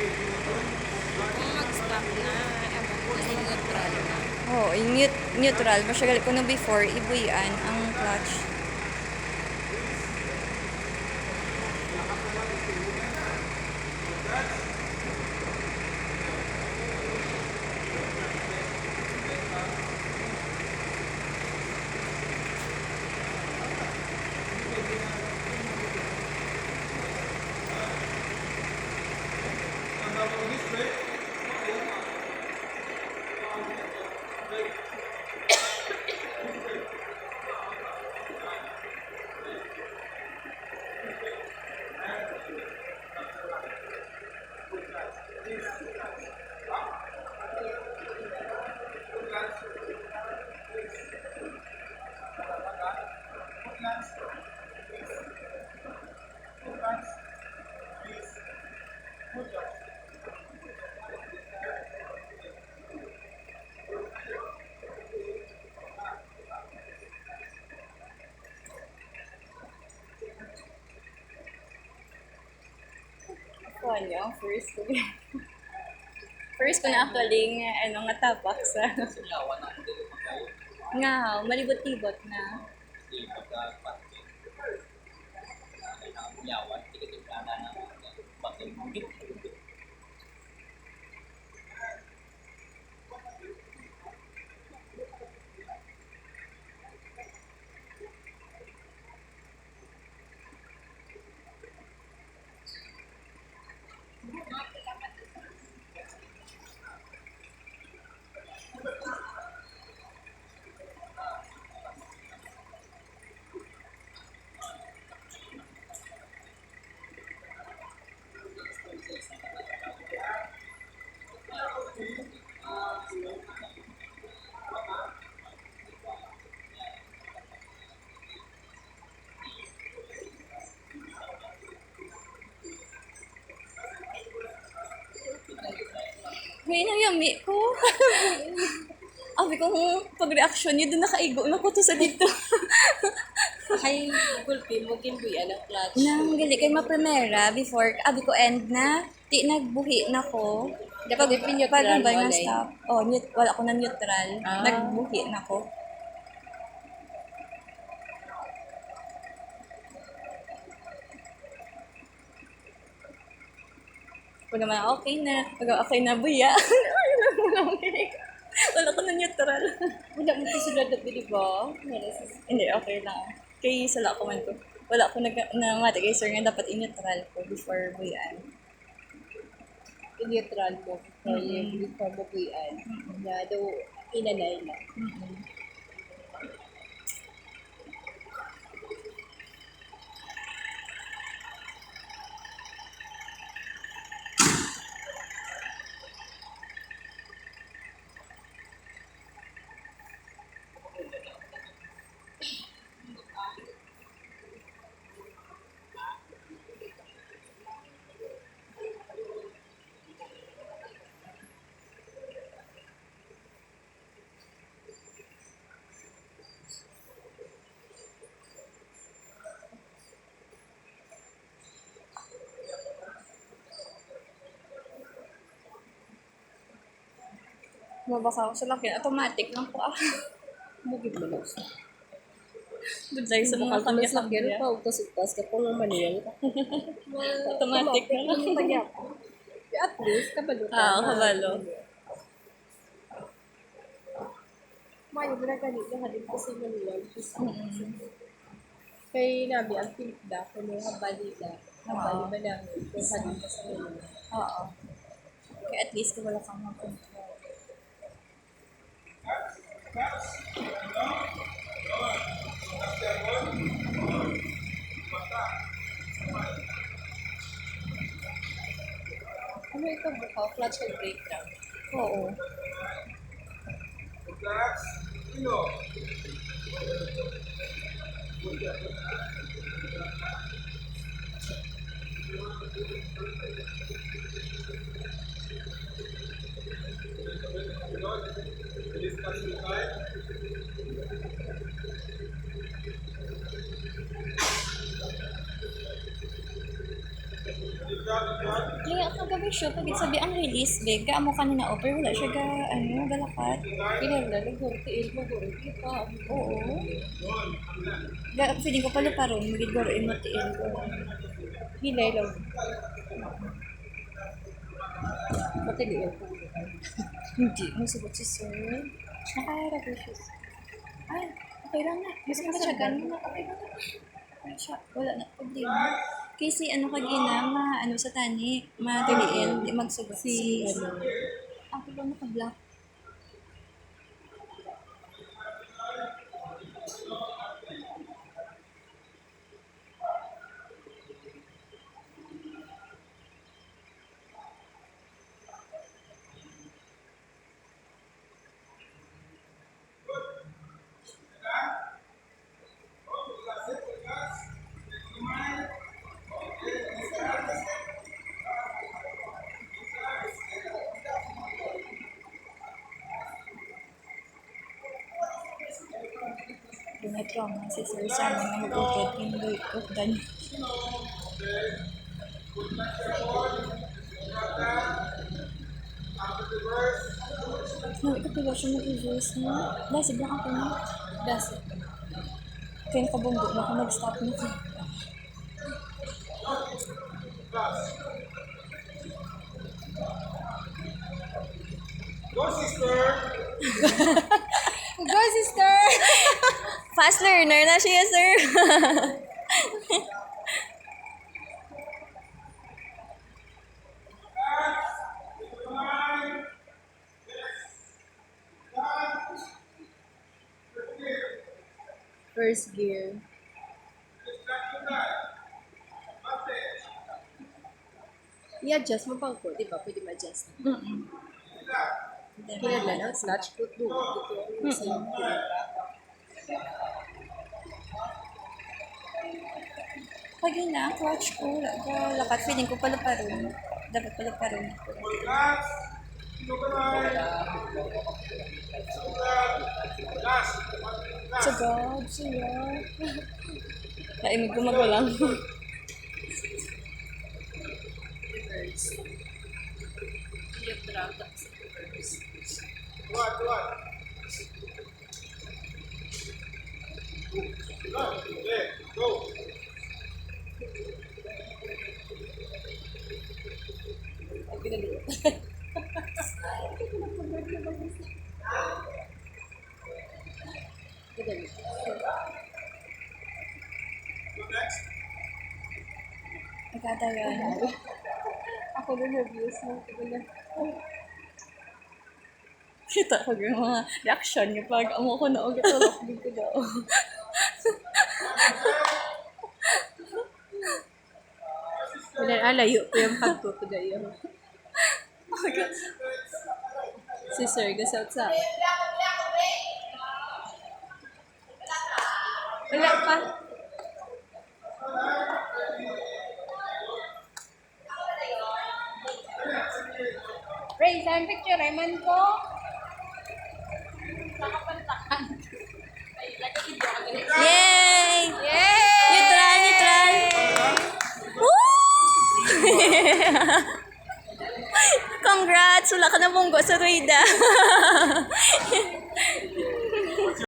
Kung mag-stop na, ewan ko, neutral na. Oo, yung neutral. Masyagal ko nung before, ibuyan ang clutch. Kanya, first ko. First ko na actually nga, nga tapak sa nga, malibot-libot na. May nangyami ko. Abi ko pag-reaction niyo, doon nakaigo na ko to sa dito. Ay, gulpin mo, ginbuyan ang clutch. Nang gali kay ma-primera before, abi ko end na. Di nagbuhi na ko. Dapat Pag neutral ba mo nga na stop? Oh, wala ko na neutral. Ah. Nagbuhi na ko. Kung naman okay na, okay na buya. Wala ko na neutral. Wala mo kasulad na di ba? Hindi, okay lang. Kay sala ko man to. Wala ko na matigay sir nga dapat in-neutral ko before buyan. Neutral mo. Before mo buyan. Na daw, inanay na. Mabasa ako sa lakin. Automatic lang po ah. Mugid mo lang siya. Budlay sa mga Sakyan kanya-kanya. pa, utas-utas ka po ng manual. Automatic na lang. At least, kabalo ka. Ah, kabalo. Mayo na ganito, halin ko sa manual. Kay nabi, ang pinipda ko nung habali na. Habali ba namin kung halin ka sa manual. Oo. Kaya at least kung wala kang mag-control. Ano ito buka? Clutch and brake lang. Oo. Kaya ang gabi siya, pag sabi ang release, big, gaamo ka na offer, wala siya galakat. Kinala, nag-urtiil mo, urtiil pa. Oo. Feeling ko pala paron, magigoro mo tiil ko. Hinay lang. Matiliin. Hindi, masagot si sir. Nakaharap siya. Ay, okay lang na. Mas siya ganun na, okay lang na. Ay, siya, wala na problema. Kasi ano kagina, ano sa tani, matiliin, di magsugot Si, ano, ako ba naka-block? Trauma si sir sa mga mag-utod yung utdan. No, ito pala siya mag-reverse na. Dahil black ako na. dasi. Kaya kabunggo na ako mag-stop na ko. Go, sister! Go, sister! Fast learner na siya, sir. First gear. I-adjust mo pang ko, di ba? Pwede ma-adjust. Kinala lang, snatch put do. Dito yung same. Pag yun na, clutch ko, lakat, feeling ko pala paron. Dapat pala paron. Relax! Last! Sagad, siya. Naimig ko magulang. Reverse. Yung drag, tapos reverse. Tuwan, tuwan. Okay, go! Ay, pinaliit. Pinaliit. Nagkatayan. Ako na nervous mo. Kita ko yung mga reaction niya pag amo ko na ulit tulog dito daw. Layo ko yung pagko ko dayo. Si Sir, gasaut sa. Wala pa. Ray, saan picture? Raymond ko? Nakapantakan. Yay! Yay! Neutral, neutral! Woo! Congrats! Wala ka na bunggo sa Ruida.